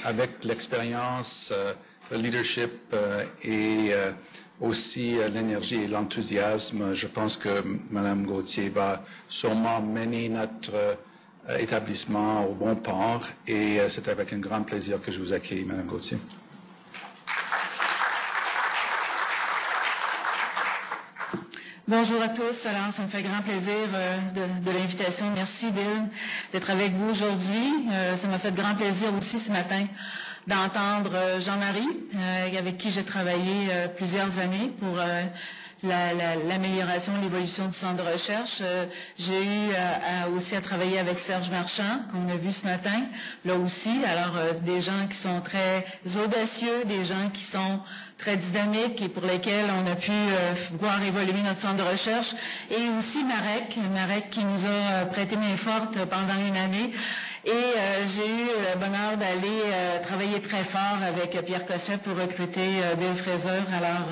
avec l'expérience, le leadership et aussi l'énergie et l'enthousiasme, je pense que Mme Gauthier va sûrement mener notre établissement au bon port et c'est avec un grand plaisir que je vous accueille, Mme Gauthier. Bonjour à tous. Alors, ça me fait grand plaisir de l'invitation. Merci, Bill, d'être avec vous aujourd'hui. Ça m'a fait grand plaisir aussi ce matin d'entendre Jean-Marie, avec qui j'ai travaillé plusieurs années pour l'amélioration, l'évolution du centre de recherche. J'ai eu aussi à travailler avec Serge Marchand, qu'on a vu ce matin, là aussi. Alors, des gens qui sont très audacieux, des gens qui sont très dynamiques et pour lesquels on a pu voir évoluer notre centre de recherche. Et aussi Marek qui nous a prêté main forte pendant une année. Et j'ai eu le bonheur d'aller travailler très fort avec Pierre Cossette pour recruter Bill Fraser. Alors,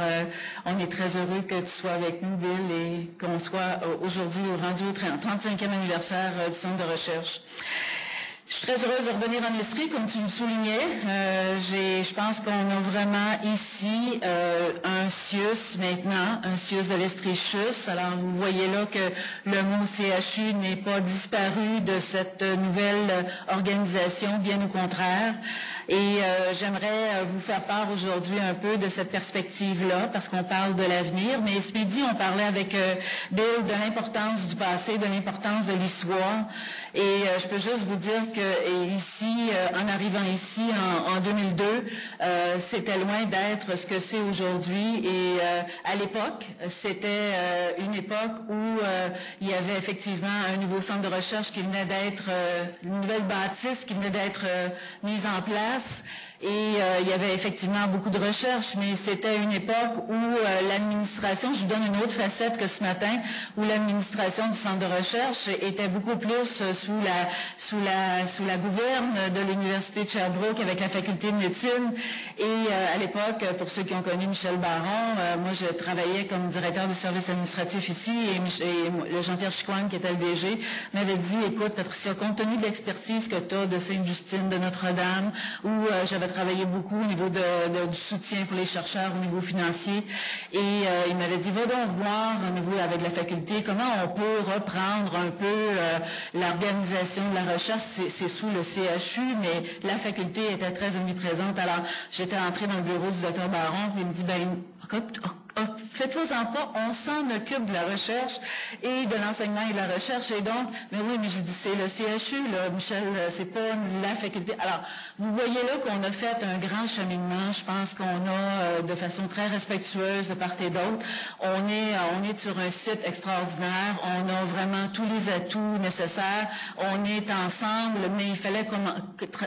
on est très heureux que tu sois avec nous, Bill, et qu'on soit aujourd'hui rendu au 35e anniversaire du centre de recherche. Je suis très heureuse de revenir en Estrie, comme tu le soulignais. Je pense qu'on a vraiment ici un CIUS maintenant, un CIUS de l'Estrie-CHUS. Alors, vous voyez là que le mot CHU n'est pas disparu de cette nouvelle organisation, bien au contraire. Et j'aimerais vous faire part aujourd'hui un peu de cette perspective-là, parce qu'on parle de l'avenir. Mais ce midi, on parlait avec Bill de l'importance du passé, de l'importance de l'histoire. Et je peux juste vous dire que ici, en arrivant ici en 2002, c'était loin d'être ce que c'est aujourd'hui. Et à l'époque, c'était une époque où il y avait effectivement un nouveau centre de recherche qui venait d'être, une nouvelle bâtisse qui venait d'être mise en place. Et il y avait effectivement beaucoup de recherches, mais c'était une époque où l'administration, je vous donne une autre facette que ce matin, où l'administration du centre de recherche était beaucoup plus sous la gouverne de l'Université de Sherbrooke avec la faculté de médecine. Et à l'époque, pour ceux qui ont connu Michel Baron, moi je travaillais comme directeur des services administratifs ici et Jean-Pierre Chicoine, qui était le DG, m'avait dit, écoute Patricia, compte tenu de l'expertise que tu as de Sainte-Justine, de Notre-Dame, où j'avais travaillé beaucoup au niveau du soutien pour les chercheurs, au niveau financier. Et il m'avait dit, va donc voir au niveau avec la faculté comment on peut reprendre un peu l'organisation de la recherche. C'est sous le CHU, mais la faculté était très omniprésente. Alors, j'étais entrée dans le bureau du Dr Baron, puis il me dit, faites-vous-en pas, on s'en occupe de la recherche et de l'enseignement et de la recherche. Et donc, mais oui, mais j'ai dit, c'est le CHU, là, Michel, c'est pas la faculté. Alors, vous voyez là qu'on a fait un grand cheminement. Je pense qu'on a, de façon très respectueuse de part et d'autre, on est sur un site extraordinaire. On a vraiment tous les atouts nécessaires. On est ensemble, mais il fallait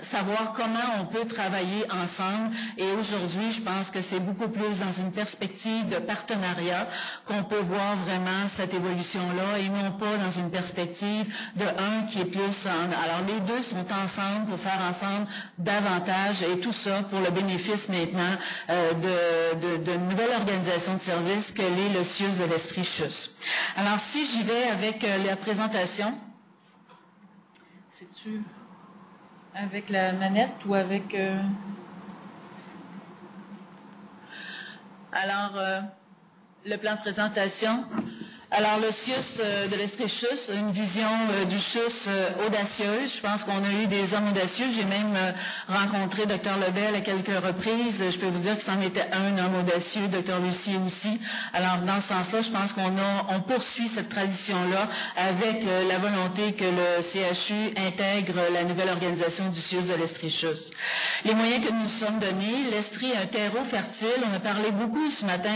savoir comment on peut travailler ensemble. Et aujourd'hui, je pense que c'est beaucoup plus dans une perspective de partenariat qu'on peut voir vraiment cette évolution-là et non pas dans une perspective de un qui est plus alors les deux sont ensemble pour faire ensemble davantage et tout ça pour le bénéfice maintenant de nouvelle organisation de services que l'est le CIUS de l'Estrie-CHUS. Alors si j'y vais avec la présentation, c'est-tu avec la manette ou avec... Alors, le plan de présentation. Alors, le CIUS de l'Estrie-CHUS, une vision du CHUS audacieuse. Je pense qu'on a eu des hommes audacieux. J'ai même rencontré Dr Lebel à quelques reprises. Je peux vous dire que c'en était un homme audacieux, Dr Lucie aussi. Alors, dans ce sens-là, je pense qu'on poursuit cette tradition-là avec la volonté que le CHU intègre la nouvelle organisation du CIUS de l'Estrie-CHUS. Les moyens que nous nous sommes donnés, l'Estrie est un terreau fertile. On a parlé beaucoup ce matin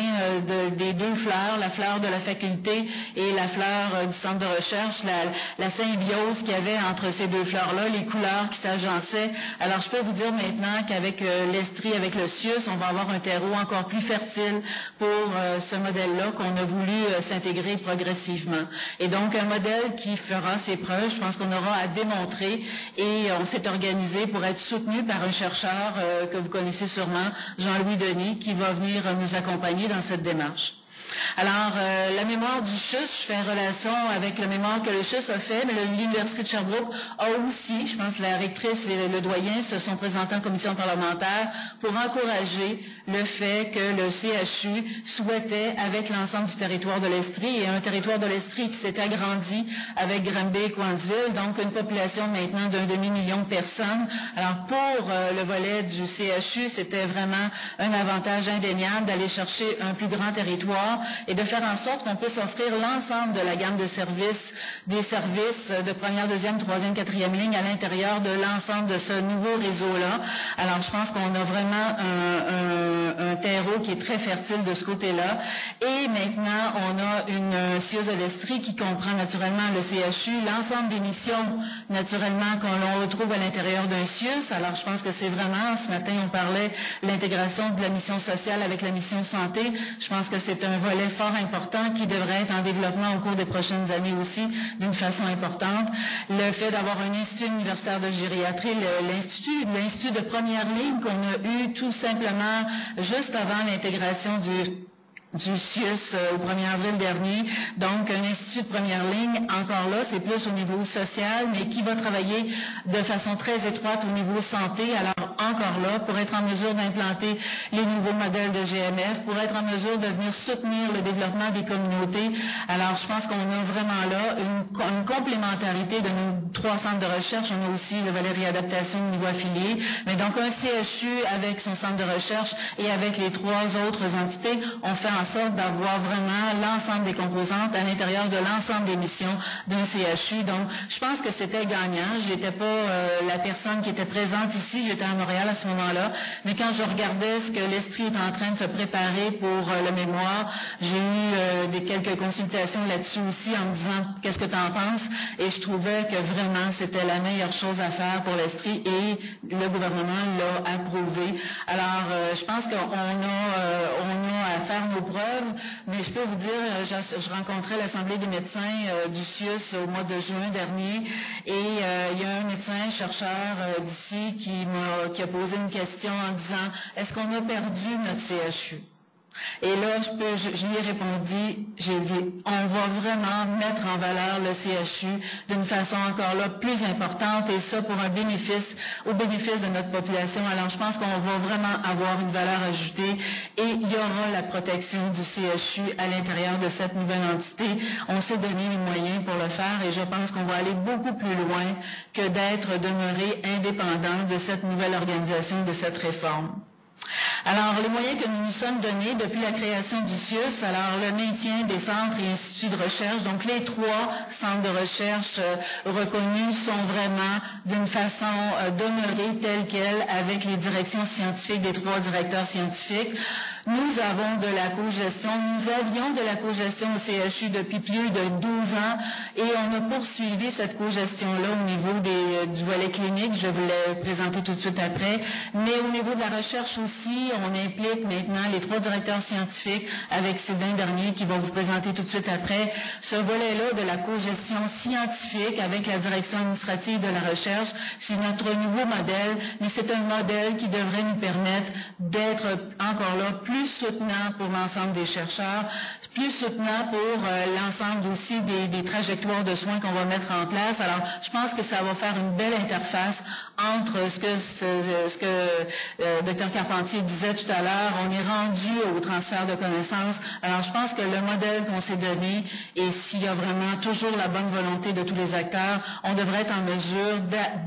des deux fleurs, la fleur de la faculté et la fleur du centre de recherche, la symbiose qu'il y avait entre ces deux fleurs-là, les couleurs qui s'agençaient. Alors, je peux vous dire maintenant qu'avec l'Estrie, avec le CIUS, on va avoir un terreau encore plus fertile pour ce modèle-là qu'on a voulu s'intégrer progressivement. Et donc, un modèle qui fera ses preuves, je pense qu'on aura à démontrer et on s'est organisé pour être soutenu par un chercheur que vous connaissez sûrement, Jean-Louis Denis, qui va venir nous accompagner dans cette démarche. Alors, la mémoire du CHUS, je fais relation avec la mémoire que le CHUS a fait, mais l'Université de Sherbrooke a aussi, je pense, la rectrice et le doyen se sont présentés en commission parlementaire pour encourager le fait que le CHU souhaitait, avec l'ensemble du territoire de l'Estrie, et un territoire de l'Estrie qui s'est agrandi avec Granby et Cowansville, donc une population maintenant d'un demi-million de personnes. Alors, pour le volet du CHU, c'était vraiment un avantage indéniable d'aller chercher un plus grand territoire et de faire en sorte qu'on puisse offrir l'ensemble de la gamme de services, des services de première, deuxième, troisième, quatrième ligne à l'intérieur de l'ensemble de ce nouveau réseau-là. Alors, je pense qu'on a vraiment un terreau qui est très fertile de ce côté-là. Et maintenant, on a une CIUS de l'Estrie qui comprend naturellement le CHU, l'ensemble des missions, naturellement, qu'on retrouve à l'intérieur d'un CIUS. Alors, je pense que c'est vraiment, ce matin, on parlait de l'intégration de la mission sociale avec la mission santé. Je pense que c'est un volet fort important qui devrait être en développement au cours des prochaines années aussi, d'une façon importante. Le fait d'avoir un institut universitaire de gériatrie, l'institut de première ligne qu'on a eu tout simplement juste avant l'intégration du CIUS au 1er avril dernier. Donc, un institut de première ligne, encore là, c'est plus au niveau social, mais qui va travailler de façon très étroite au niveau santé. Alors, encore là, pour être en mesure d'implanter les nouveaux modèles de GMF, pour être en mesure de venir soutenir le développement des communautés. Alors, je pense qu'on a vraiment là une complémentarité de nos 3 centres de recherche. On a aussi le volet réadaptation au niveau affilié. Mais donc, un CHU avec son centre de recherche et avec les 3 autres entités, on fait en sorte d'avoir vraiment l'ensemble des composantes à l'intérieur de l'ensemble des missions d'un CHU. Donc, je pense que c'était gagnant. J'étais pas la personne qui était présente ici. J'étais à Montréal à ce moment-là. Mais quand je regardais ce que l'Estrie est en train de se préparer pour le mémoire, j'ai eu quelques consultations là-dessus aussi en me disant qu'est-ce que tu en penses. Et je trouvais que vraiment c'était la meilleure chose à faire pour l'Estrie et le gouvernement l'a approuvé. Alors, je pense qu'on a à faire nos preuves, mais je peux vous dire, je rencontrais l'Assemblée des médecins du CIUS au mois de juin dernier et il y a un médecin chercheur d'ici qui a posé une question en disant « Est-ce qu'on a perdu notre CHU? » Et là, je lui ai répondu, j'ai dit, on va vraiment mettre en valeur le CHU d'une façon encore là plus importante et ça pour au bénéfice de notre population. Alors, je pense qu'on va vraiment avoir une valeur ajoutée et il y aura la protection du CHU à l'intérieur de cette nouvelle entité. On s'est donné les moyens pour le faire et je pense qu'on va aller beaucoup plus loin que d'être demeuré indépendant de cette nouvelle organisation, de cette réforme. Alors, les moyens que nous nous sommes donnés depuis la création du CIUS, alors le maintien des centres et instituts de recherche, donc les 3 centres de recherche reconnus sont vraiment d'une façon demeurés tels quels avec les directions scientifiques des 3 directeurs scientifiques. Nous avons de la cogestion, nous avions de la cogestion au CHU depuis plus de 12 ans et on a poursuivi cette cogestion-là au niveau du volet clinique, je vais vous le présenter tout de suite après, mais au niveau de la recherche aussi, on implique maintenant les 3 directeurs scientifiques avec Sylvain Bernier qui va vous présenter tout de suite après ce volet-là de la cogestion scientifique avec la direction administrative de la recherche. C'est notre nouveau modèle, mais c'est un modèle qui devrait nous permettre d'être encore là plus soutenant pour l'ensemble des chercheurs, plus soutenant pour l'ensemble aussi des trajectoires de soins qu'on va mettre en place. Alors, je pense que ça va faire une belle interface entre ce que Dr Carpentier disait tout à l'heure. On est rendu au transfert de connaissances. Alors, je pense que le modèle qu'on s'est donné, et s'il y a vraiment toujours la bonne volonté de tous les acteurs, on devrait être en mesure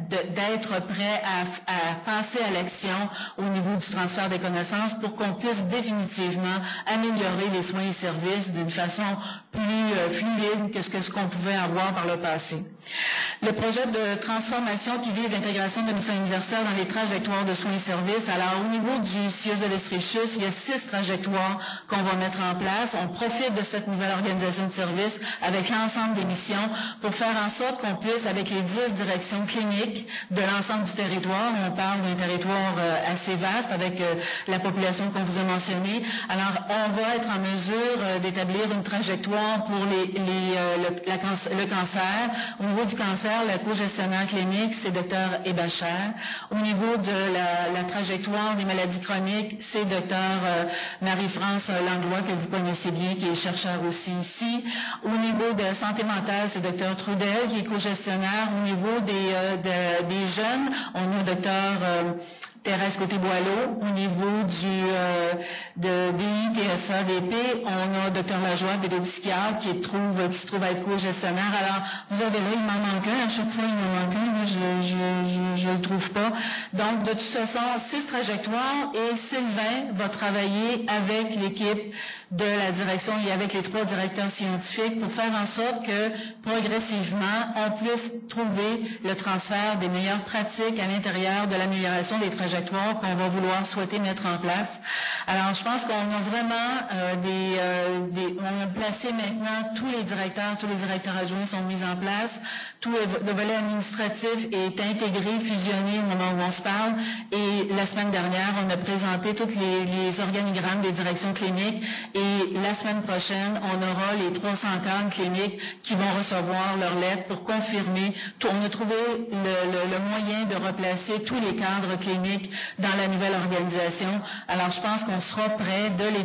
d'être prêt à passer à l'action au niveau du transfert des connaissances pour qu'on puisse définitivement améliorer les soins et services d'une façon plus fluide que ce qu'on pouvait avoir par le passé. Le projet de transformation qui vise l'intégration de missions universitaires dans les trajectoires de soins et services. Alors, au niveau du CIUS de l'Estrie-CHUS, il y a 6 trajectoires qu'on va mettre en place. On profite de cette nouvelle organisation de services avec l'ensemble des missions pour faire en sorte qu'on puisse, avec les 10 directions cliniques de l'ensemble du territoire, on parle d'un territoire assez vaste avec la population qu'on vous a mentionnée. Alors, on va être en mesure d'établir une trajectoire pour le cancer. Au niveau du cancer, transfert, le co-gestionnaire clinique, c'est Dr. Ebacher. Au niveau de la trajectoire des maladies chroniques, c'est Dr. Marie-France Langlois, que vous connaissez bien, qui est chercheur aussi ici. Au niveau de santé mentale, c'est Dr. Trudel, qui est co-gestionnaire. Au niveau des jeunes, on a Dr. Thérèse Côté-Boileau. Au niveau de DITSA-DP, on a Dr. Lajoie, pédopsychiatre, qui se trouve être co-gestionnaire. Alors, vous avez là, il m'en manque un. À chaque fois, il m'en manque un. Là, je le trouve pas. Donc, de toute façon, 6 trajectoires et Sylvain va travailler avec l'équipe de la direction et avec les 3 directeurs scientifiques pour faire en sorte que, progressivement, on puisse trouver le transfert des meilleures pratiques à l'intérieur de l'amélioration des trajectoires qu'on va vouloir souhaiter mettre en place. Alors, je pense qu'on a vraiment on a placé maintenant tous les directeurs adjoints sont mis en place, tout le volet administratif est intégré, fusionné au moment où on se parle, et la semaine dernière, on a présenté tous les organigrammes des directions cliniques, et la semaine prochaine, on aura les 300 cadres cliniques qui vont recevoir leur lettre pour confirmer. On a trouvé le moyen de replacer tous les cadres cliniques dans la nouvelle organisation. Alors, je pense qu'on sera prêt dès le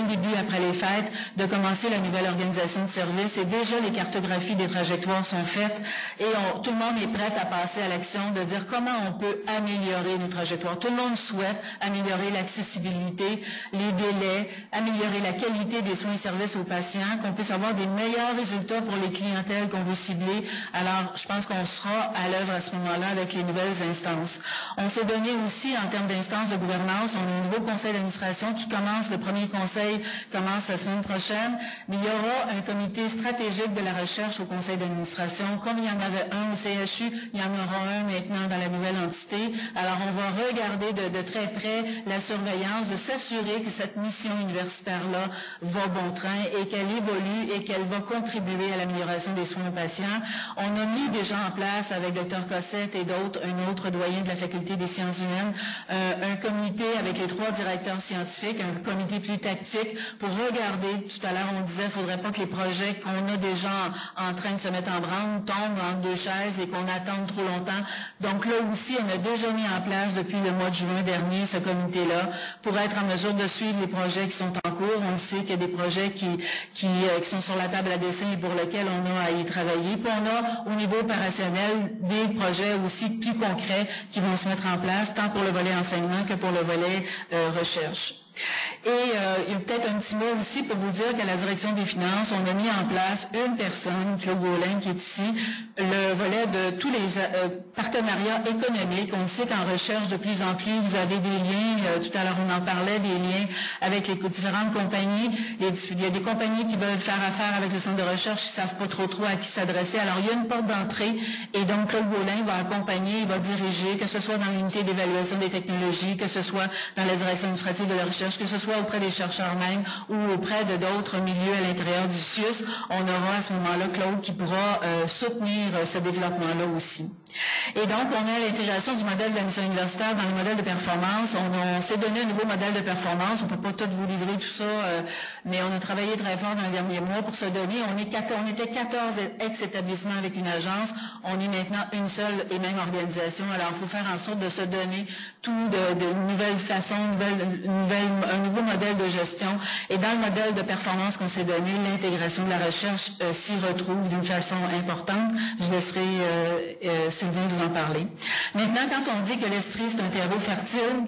début, après les fêtes, de commencer la nouvelle organisation de service. Et déjà, les cartographies des trajectoires sont faites et tout le monde est prêt à passer à l'action de dire comment on peut améliorer nos trajectoires. Tout le monde souhaite améliorer l'accessibilité, les délais, améliorer la qualité des soins et services aux patients, qu'on puisse avoir des meilleurs résultats pour les clientèles qu'on veut cibler. Alors, je pense qu'on sera à l'œuvre à ce moment-là avec les nouvelles instances. On s'est donné aussi, en termes d'instances de gouvernance, on a un nouveau conseil d'administration qui commence, le premier conseil commence la semaine prochaine, mais il y aura un comité stratégique de la recherche au conseil d'administration. Comme il y en avait un au CHU, il y en aura un maintenant dans la nouvelle entité. Alors, on va regarder de très près la surveillance, de s'assurer que cette mission universitaire-là va bon train et qu'elle évolue et qu'elle va contribuer à l'amélioration des soins aux patients. On a mis déjà en place, avec Dr. Cossette et d'autres, un autre doyen de la Faculté des sciences humaines, un comité avec les 3 directeurs scientifiques, un comité plus tactique pour regarder, tout à l'heure on disait, il ne faudrait pas que les projets qu'on a déjà en train de se mettre en branle tombent entre 2 chaises et qu'on attende trop longtemps. Donc là aussi, on a déjà mis en place depuis le mois de juin dernier ce comité-là pour être en mesure de suivre les projets qui sont en cours. On sait qu'il y a des projets qui sont sur la table à dessin et pour lesquels on a à y travailler. Puis on a au niveau opérationnel des projets aussi plus concrets qui vont se mettre en place, tant pour le volet enseignement que pour le volet recherche. Et il y a peut-être un petit mot aussi pour vous dire qu'à la direction des finances, on a mis en place une personne, Claude Gaulin, qui est ici, le volet de tous les partenariats économiques. On sait qu'en recherche, de plus en plus, vous avez des liens, tout à l'heure on en parlait, des liens avec les différentes compagnies. Il y a des compagnies qui veulent faire affaire avec le centre de recherche, qui ne savent pas trop à qui s'adresser. Alors, il y a une porte d'entrée et donc Claude Gaulin va accompagner, il va diriger, que ce soit dans l'unité d'évaluation des technologies, que ce soit dans la direction administrative de la recherche, que ce soit auprès des chercheurs même ou auprès de d'autres milieux à l'intérieur du CIUS, on aura à ce moment-là Claude qui pourra soutenir ce développement-là aussi. Et donc, on a l'intégration du modèle de la mission universitaire dans le modèle de performance. On s'est donné un nouveau modèle de performance. On ne peut pas tout vous livrer tout ça, mais on a travaillé très fort dans les derniers mois pour se donner. On était 14 ex-établissements avec une agence. On est maintenant une seule et même organisation. Alors, il faut faire en sorte de se donner tout de nouvelles façons, un nouveau modèle de gestion. Et dans le modèle de performance qu'on s'est donné, l'intégration de la recherche s'y retrouve d'une façon importante. Je laisserai Sylvain vous en parler. Maintenant, quand on dit que l'Estrie, c'est un terreau fertile,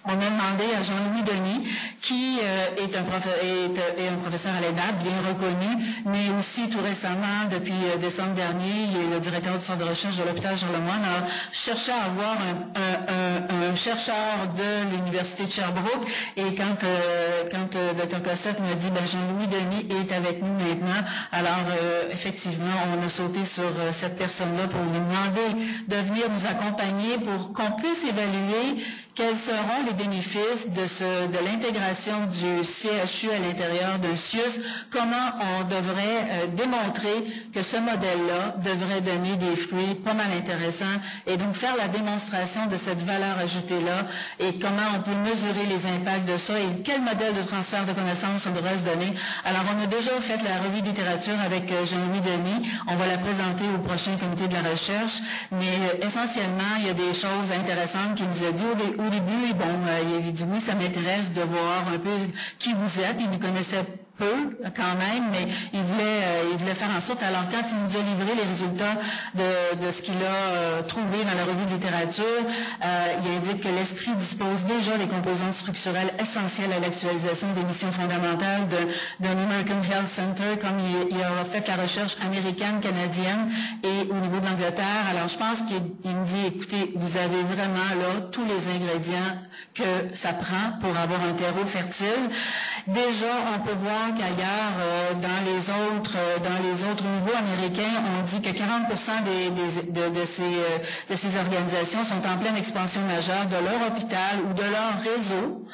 on a demandé à Jean-Louis Denis, qui est un professeur à l'ENAP, bien reconnu, mais aussi tout récemment, depuis décembre dernier, il est le directeur du centre de recherche de l'hôpital Charlemagne. Alors, je cherchais à avoir un chercheur de l'Université de Sherbrooke, et quand Dr. Cossette m'a dit, Jean-Louis Denis est avec nous maintenant, alors effectivement, on a sauté sur cette personne-là pour lui demander de venir nous accompagner pour qu'on puisse évaluer quels seront les bénéfices de l'intégration du CHU à l'intérieur d'un CIUS, comment on devrait démontrer que ce modèle-là devrait donner des fruits pas mal intéressants et donc faire la démonstration de cette valeur ajoutée-là et comment on peut mesurer les impacts de ça et quel modèle de transfert de connaissances on devrait se donner. Alors, on a déjà fait la revue de littérature avec Jean-Louis Denis. On va la présenter au prochain comité de la recherche, mais essentiellement, il y a des choses intéressantes qu'il nous a dit au début. Bon, il dit oui, ça m'intéresse de voir un peu qui vous êtes. Il nous connaissait peu quand même, mais il voulait faire en sorte. Alors quand il nous a livré les résultats de ce qu'il a trouvé dans la revue de littérature, il indique que l'Estrie dispose déjà des composantes structurelles essentielles à l'actualisation des missions fondamentales d'un American Health Center, comme il a fait la recherche américaine, canadienne et au niveau de l'Angleterre. Alors je pense qu'il me dit, écoutez, vous avez vraiment là tous les ingrédients que ça prend pour avoir un terreau fertile. Déjà, on peut voir qu'ailleurs, dans les autres niveaux américains, on dit que 40% de ces organisations sont en pleine expansion majeure de leur hôpital ou de leur réseau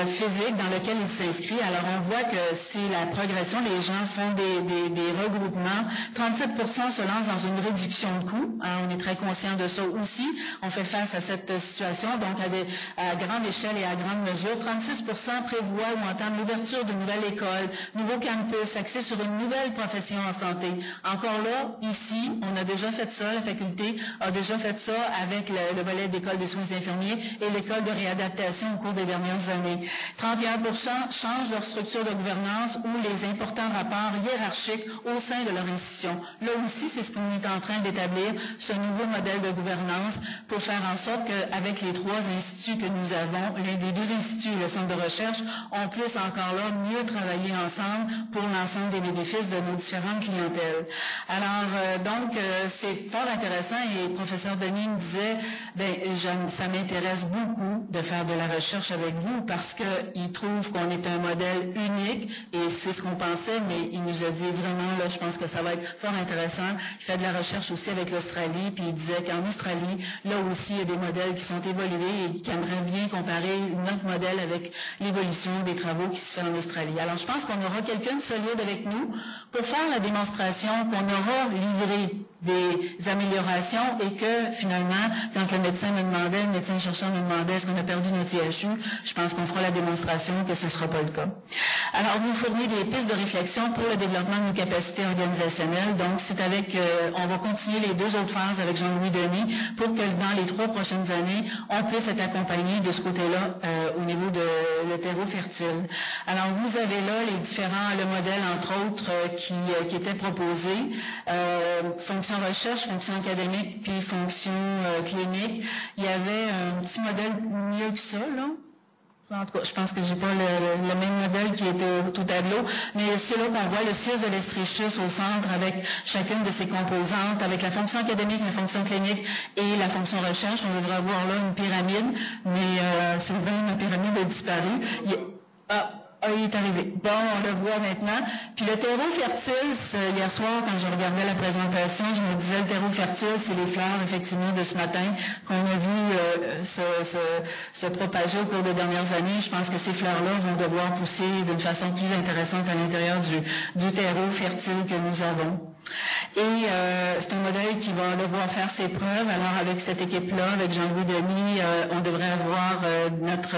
physique dans lequel ils s'inscrivent. Alors, on voit que c'est la progression. Les gens font des regroupements. 37% se lancent dans une réduction de coûts. On est très conscient de ça aussi. On fait face à cette situation, donc à grande échelle et à grande mesure. 36% prévoient ou entament l'ouverture d'une nouvelle école, nouveau campus, axé sur une nouvelle profession en santé. Encore là, ici, on a déjà fait ça. La faculté a déjà fait ça avec le volet d'école des soins infirmiers et l'école de réadaptation au cours des dernières années. 31% changent leur structure de gouvernance ou les importants rapports hiérarchiques au sein de leur institution. Là aussi, c'est ce qu'on est en train d'établir, ce nouveau modèle de gouvernance pour faire en sorte qu'avec les 3 instituts que nous avons, l'un des 2 instituts et le centre de recherche, on puisse encore là mieux travailler ensemble pour l'ensemble des bénéfices de nos différentes clientèles. Alors, donc, c'est fort intéressant et le professeur Denis me disait, ça m'intéresse beaucoup de faire de la recherche avec vous parce qu'il trouve qu'on est un modèle unique et c'est ce qu'on pensait, mais il nous a dit vraiment, là, je pense que ça va être fort intéressant. Il fait de la recherche aussi avec l'Australie, puis il disait qu'en Australie, là aussi, il y a des modèles qui sont évolués et qui aimeraient bien comparer notre modèle avec l'évolution des travaux qui se fait en Australie. Alors, je pense qu'on aura quelqu'un de solide avec nous pour faire la démonstration qu'on aura livré des améliorations et que finalement, quand le médecin chercheur me demandait est-ce qu'on a perdu notre CHU, je pense qu'on fera la démonstration que ce ne sera pas le cas. Alors, nous fournir des pistes de réflexion pour le développement de nos capacités organisationnelles. Donc, c'est avec, on va continuer les 2 autres phases avec Jean-Louis Denis pour que dans les 3 prochaines années, on puisse être accompagné de ce côté-là au niveau de le terreau fertile. Alors, vous avez là le modèle, entre autres, qui était proposé, fonction recherche, fonction académique, puis fonction clinique. Il y avait un petit modèle mieux que ça, là. En tout cas, je pense que j'ai pas le même modèle qui était au tableau, mais c'est là qu'on voit le CIUS de l'Estrichus au centre avec chacune de ses composantes, avec la fonction académique, la fonction clinique et la fonction recherche. On devrait avoir là une pyramide, mais c'est vraiment ma pyramide a disparu. Il est arrivé. Bon, on le voit maintenant. Puis le terreau fertile, hier soir, quand je regardais la présentation, je me disais, le terreau fertile, c'est les fleurs, effectivement, de ce matin, qu'on a vu se propager au cours des dernières années. Je pense que ces fleurs-là vont devoir pousser d'une façon plus intéressante à l'intérieur du terreau fertile que nous avons. Et c'est un modèle qui va devoir faire ses preuves. Alors, avec cette équipe-là, avec Jean-Louis Denis, on devrait avoir notre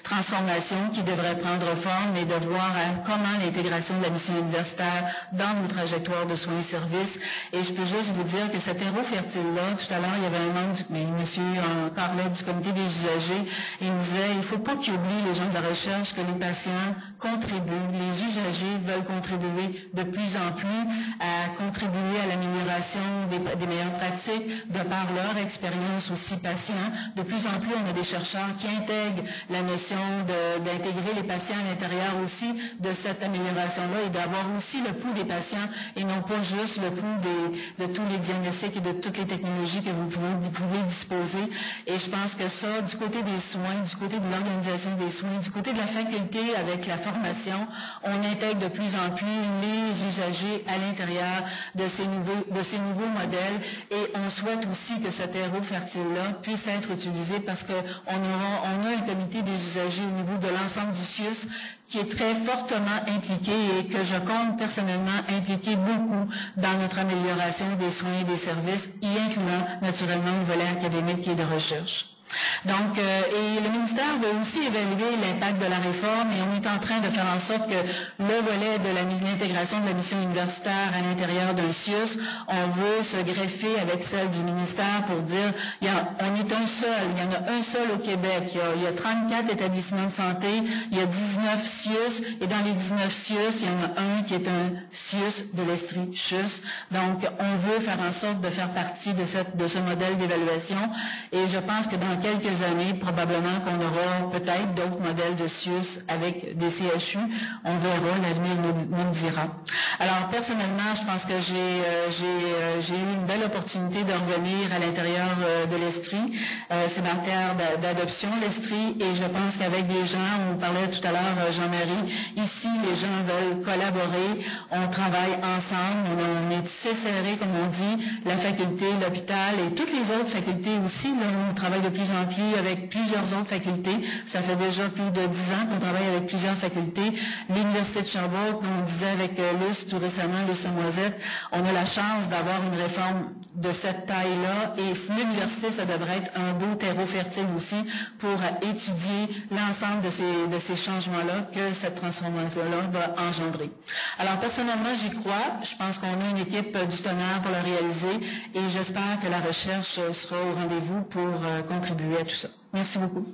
transformation qui devrait prendre forme et de voir comment l'intégration de la mission universitaire dans nos trajectoires de soins et services. Et je peux juste vous dire que ce terreau fertile-là, tout à l'heure, il y avait un membre, monsieur encore là, du comité des usagers, il me disait, il ne faut pas qu'ils oublient les gens de la recherche que les patients contribuent, les usagers veulent contribuer de plus en plus à contribuer à l'amélioration des meilleures pratiques de par leur expérience aussi patient. De plus en plus, on a des chercheurs qui intègrent la notion d'intégrer les patients à l'intérieur aussi de cette amélioration-là et d'avoir aussi le pouls des patients et non pas juste le pouls de tous les diagnostics et de toutes les technologies que vous pouvez disposer. Et je pense que ça, du côté des soins, du côté de l'organisation des soins, du côté de la faculté avec la formation, on intègre de plus en plus les usagers à l'intérieur de ces ces nouveaux modèles et on souhaite aussi que ce terreau fertile-là puisse être utilisé parce qu'on a un comité des usagers au niveau de l'ensemble du CIUS qui est très fortement impliqué et que je compte personnellement impliquer beaucoup dans notre amélioration des soins et des services, y incluant naturellement le volet académique et de recherche. Donc, et le ministère veut aussi évaluer l'impact de la réforme et on est en train de faire en sorte que le volet de l'intégration de la mission universitaire à l'intérieur d'un CIUS, on veut se greffer avec celle du ministère pour dire, il y en a un seul au Québec, il y a 34 établissements de santé, il y a 19 CIUS et dans les 19 CIUS, il y en a un qui est un CIUS de l'Estrie CHUS. Donc, on veut faire en sorte de faire partie de ce modèle d'évaluation et je pense que dans quelques années, probablement qu'on aura peut-être d'autres modèles de CIUS avec des CHU. On verra, l'avenir nous le dira. Alors, personnellement, je pense que j'ai eu une belle opportunité de revenir à l'intérieur de l'Estrie. C'est ma terre d'adoption, l'Estrie, et je pense qu'avec des gens, on parlait tout à l'heure, Jean-Marie, ici, les gens veulent collaborer, on travaille ensemble, on est tissé serré, comme on dit, la faculté, l'hôpital et toutes les autres facultés aussi, là, on travaille de plus en plus avec plusieurs autres facultés. Ça fait déjà plus de 10 ans qu'on travaille avec plusieurs facultés. L'Université de Sherbrooke, comme on disait avec Luce tout récemment, Luce Samoisette, on a la chance d'avoir une réforme de cette taille-là et l'université, ça devrait être un beau terreau fertile aussi pour étudier l'ensemble de ces changements-là que cette transformation-là va engendrer. Alors, personnellement, j'y crois. Je pense qu'on a une équipe du tonnerre pour le réaliser et j'espère que la recherche sera au rendez-vous pour contribuer à tout ça. Merci beaucoup.